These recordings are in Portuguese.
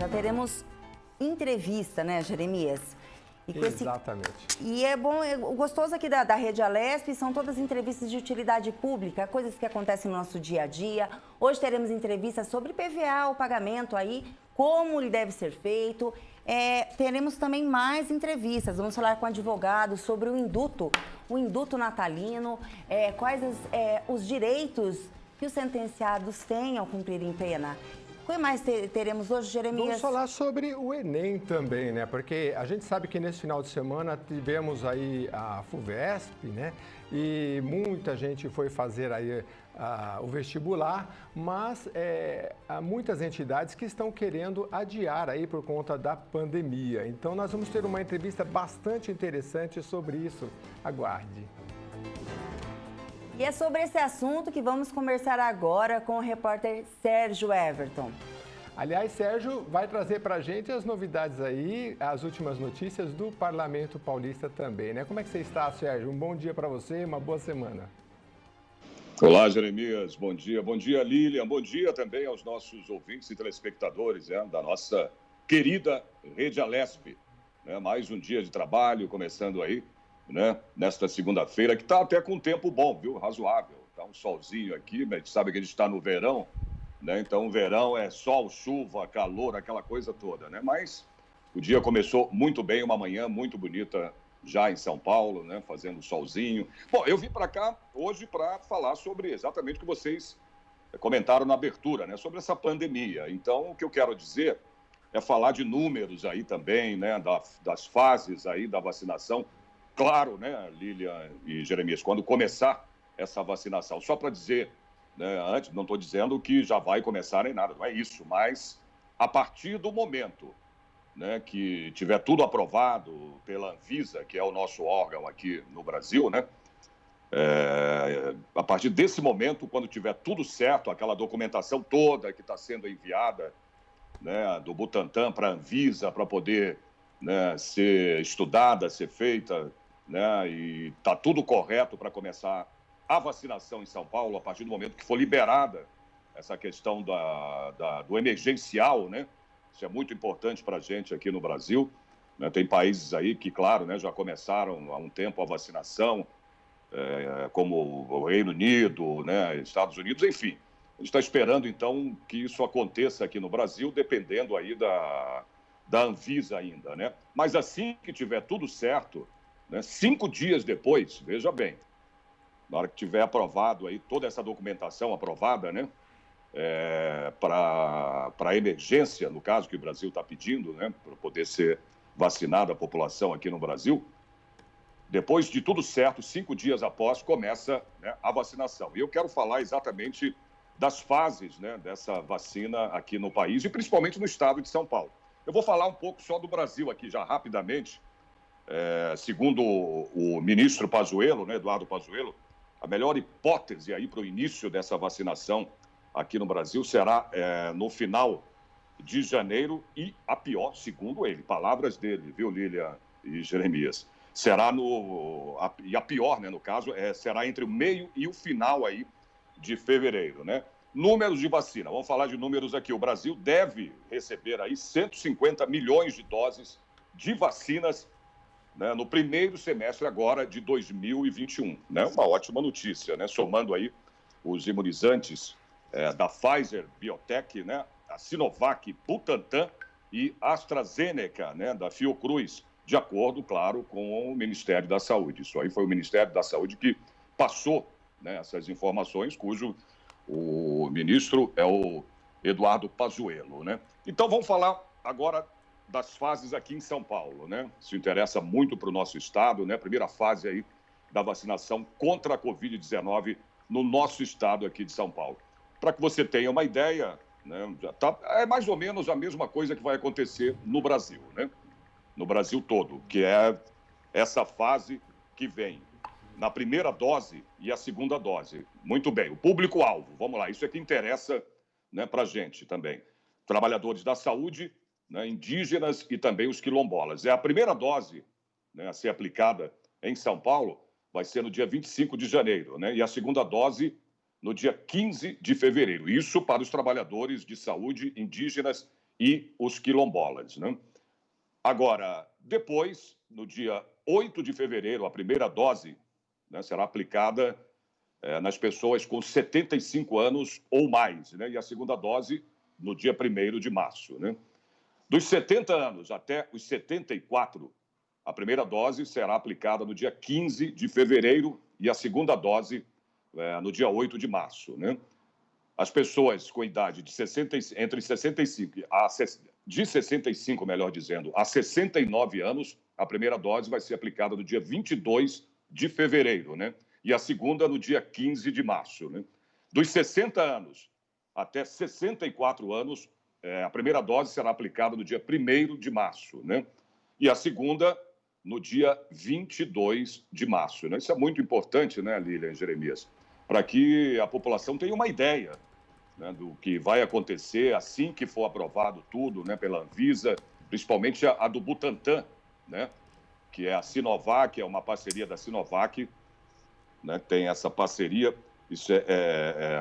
já teremos entrevista, né, Jeremias? E Exatamente. E é bom, o gostoso aqui da Rede Alesp são todas entrevistas de utilidade pública, coisas que acontecem no nosso dia a dia. Hoje teremos entrevistas sobre PVA, o pagamento aí, como ele deve ser feito. Teremos também mais entrevistas, vamos falar com advogados sobre o induto natalino, quais os direitos que os sentenciados têm ao cumprirem pena. O que mais teremos hoje, Jeremias? Vamos falar sobre o Enem também, né? Porque a gente sabe que nesse final de semana tivemos aí a FUVESP, né? E muita gente foi fazer aí o vestibular, mas há muitas entidades que estão querendo adiar aí por conta da pandemia. Então nós vamos ter uma entrevista bastante interessante sobre isso. Aguarde. E é sobre esse assunto que vamos conversar agora com o repórter Sérgio Everton. Aliás, Sérgio vai trazer para a gente as novidades aí, as últimas notícias do Parlamento Paulista também, né? Como é que você está, Sérgio? Um bom dia para você, uma boa semana. Olá, Jeremias. Bom dia. Bom dia, Lilian. Bom dia também aos nossos ouvintes e telespectadores da nossa querida Rede Alesp. Mais um dia de trabalho começando aí, né, nesta segunda-feira, que está até com tempo bom, viu? Razoável. Está um solzinho aqui, mas a gente sabe que a gente está no verão, né? Então, o verão é sol, chuva, calor, aquela coisa toda, né? Mas o dia começou muito bem, uma manhã muito bonita já em São Paulo, né? Fazendo solzinho. Bom, eu vim para cá hoje para falar sobre exatamente o que vocês comentaram na abertura, né? Sobre essa pandemia. Então, o que eu quero dizer é falar de números aí também, né? Das fases aí da vacinação. Claro, né, Lilian e Jeremias, quando começar essa vacinação, só para dizer, né, antes, não estou dizendo que já vai começar nem nada, não é isso, mas a partir do momento, né, que tiver tudo aprovado pela Anvisa, que é o nosso órgão aqui no Brasil, né, a partir desse momento, quando tiver tudo certo, aquela documentação toda que está sendo enviada, né, do Butantan para a Anvisa, para poder, né, ser estudada, ser feita, né, e está tudo correto para começar a vacinação em São Paulo, a partir do momento que for liberada essa questão do emergencial, né? Isso é muito importante para a gente aqui no Brasil, né? Tem países aí que, claro, né, já começaram há um tempo a vacinação, como o Reino Unido, né, Estados Unidos, enfim. A gente está esperando, então, que isso aconteça aqui no Brasil, dependendo aí da Anvisa ainda, né? Mas assim que tiver tudo certo, né, 5 dias depois, veja bem, na hora que tiver aprovado aí toda essa documentação aprovada, né, para a emergência, no caso que o Brasil está pedindo, né, para poder ser vacinada a população aqui no Brasil, depois de tudo certo, 5 dias após, começa, né, a vacinação. E eu quero falar exatamente das fases, né, dessa vacina aqui no país e principalmente no estado de São Paulo. Eu vou falar um pouco só do Brasil aqui já rapidamente. Segundo o ministro Pazuello, né, Eduardo Pazuello, a melhor hipótese aí para o início dessa vacinação aqui no Brasil será no final de janeiro e a pior, segundo ele, palavras dele, viu, Lilian e Jeremias, será e a pior, né, no caso, será entre o meio e o final aí de fevereiro, né? Números de vacina, vamos falar de números aqui. O Brasil deve receber aí 150 milhões de doses de vacinas, né, no primeiro semestre agora de 2021, né? Uma ótima notícia, né? Somando aí os imunizantes da Pfizer, Biotech, né? A Sinovac, Butantan e AstraZeneca, né? Da Fiocruz, de acordo, claro, com o Ministério da Saúde. Isso aí foi o Ministério da Saúde que passou, né, essas informações, cujo o ministro é o Eduardo Pazuello, né? Então vamos falar agora das fases aqui em São Paulo, né? Isso interessa muito para o nosso estado, né? Primeira fase aí da vacinação contra a Covid-19 no nosso estado aqui de São Paulo. Para que você tenha uma ideia, né? É mais ou menos a mesma coisa que vai acontecer no Brasil, né? No Brasil todo, que é essa fase que vem na primeira dose e a segunda dose. Muito bem, o público-alvo, vamos lá, isso é que interessa, né, para a gente também. Trabalhadores da saúde, né, indígenas e também os quilombolas. A primeira dose, né, a ser aplicada em São Paulo vai ser no dia 25 de janeiro, né, e a segunda dose no dia 15 de fevereiro. Isso para os trabalhadores de saúde indígenas e os quilombolas, né? Agora, depois, no dia 8 de fevereiro, a primeira dose, né, será aplicada nas pessoas com 75 anos ou mais, né? E a segunda dose no dia 1º de março, né? Dos 70 anos até os 74, a primeira dose será aplicada no dia 15 de fevereiro e a segunda dose no dia 8 de março, né? As pessoas com idade de 65, melhor dizendo, a 69 anos, a primeira dose vai ser aplicada no dia 22 de fevereiro, né? E a segunda no dia 15 de março, né? Dos 60 anos até 64 anos, a primeira dose será aplicada no dia 1º de março, né? E a segunda no dia 22 de março, né? Isso é muito importante, né, Lilian, Jeremias, para que a população tenha uma ideia, né, do que vai acontecer assim que for aprovado tudo, né, pela Anvisa, principalmente a do Butantan, né, que é a Sinovac, é uma parceria da Sinovac, né, tem essa parceria isso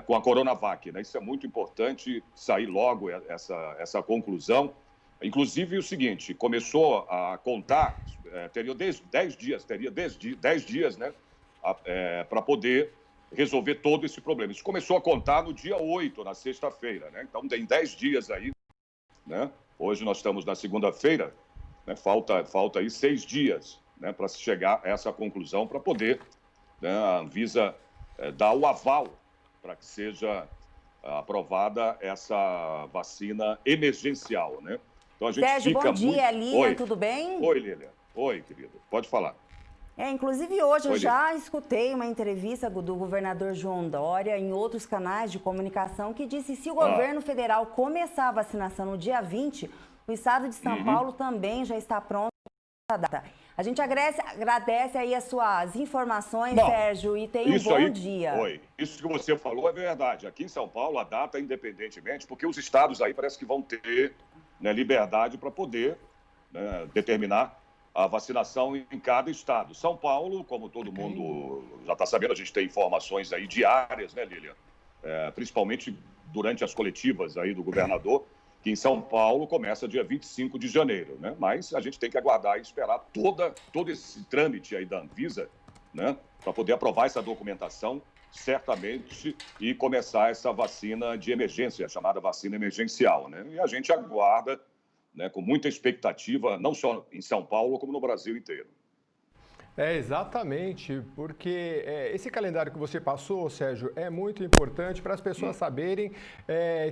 com a Coronavac, né? Isso é muito importante sair logo essa conclusão. Inclusive o seguinte, começou a contar, teria 10 dias, né, para poder resolver todo esse problema. Isso começou a contar no dia 8, na sexta-feira, né? Então tem 10 dias aí, né? Hoje nós estamos na segunda-feira, né? Falta aí 6 dias, né, para se chegar a essa conclusão, para poder, né, a Anvisa dar o aval para que seja aprovada essa vacina emergencial, né? Então a gente Sérgio, fica bom dia, Lilian, Oi. tudo bem? Oi, Lilian. Oi, querido. Pode falar. Inclusive hoje eu Oi, já escutei uma entrevista do governador João Dória em outros canais de comunicação que disse que se o governo federal começar a vacinação no dia 20, o estado de São Paulo também já está pronto para essa data. A gente agradece aí as suas informações, Sérgio, e tenha um bom dia. Oi, isso que você falou é verdade. Aqui em São Paulo, a data é independentemente, porque os estados aí parece que vão ter, né, liberdade para poder, né, determinar a vacinação em cada estado. São Paulo, como todo mundo já está sabendo, a gente tem informações aí diárias, né, Lilian? Principalmente durante as coletivas aí do governador, que em São Paulo começa dia 25 de janeiro, né? Mas a gente tem que aguardar e esperar todo esse trâmite aí da Anvisa, né, para poder aprovar essa documentação, certamente, e começar essa vacina de emergência, chamada vacina emergencial, né? E a gente aguarda, né, com muita expectativa, não só em São Paulo, como no Brasil inteiro. Exatamente, porque esse calendário que você passou, Sérgio, é muito importante para as pessoas saberem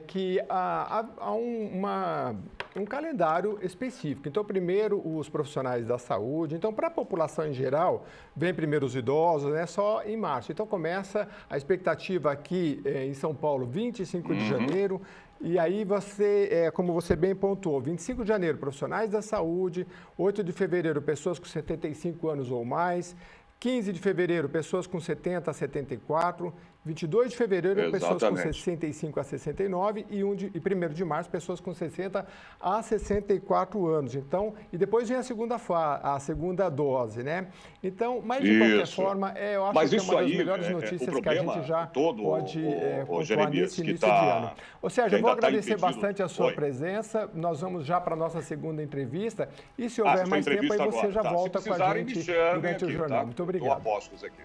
que há um calendário específico. Então, primeiro, os profissionais da saúde. Então, para a população em geral, vem primeiro os idosos, né, só em março. Então, começa a expectativa aqui em São Paulo, 25 de janeiro. E aí como você bem pontuou, 25 de janeiro, profissionais da saúde, 8 de fevereiro, pessoas com 75 anos ou mais, 15 de fevereiro, pessoas com 70 a 74, 22 de fevereiro, pessoas com 65 a 69 e 1º de março, pessoas com 60 a 64 anos. Então, e depois vem a segunda dose, né? Então, mas de qualquer forma, eu acho que é uma das melhores notícias que a gente já pode pontuar nesse início de ano. Ô, Sérgio, eu vou agradecer bastante a sua presença. Nós vamos já para a nossa segunda entrevista. E se houver mais tempo, aí você já volta com a gente durante o jornal. Muito obrigado. Estou a postos aqui.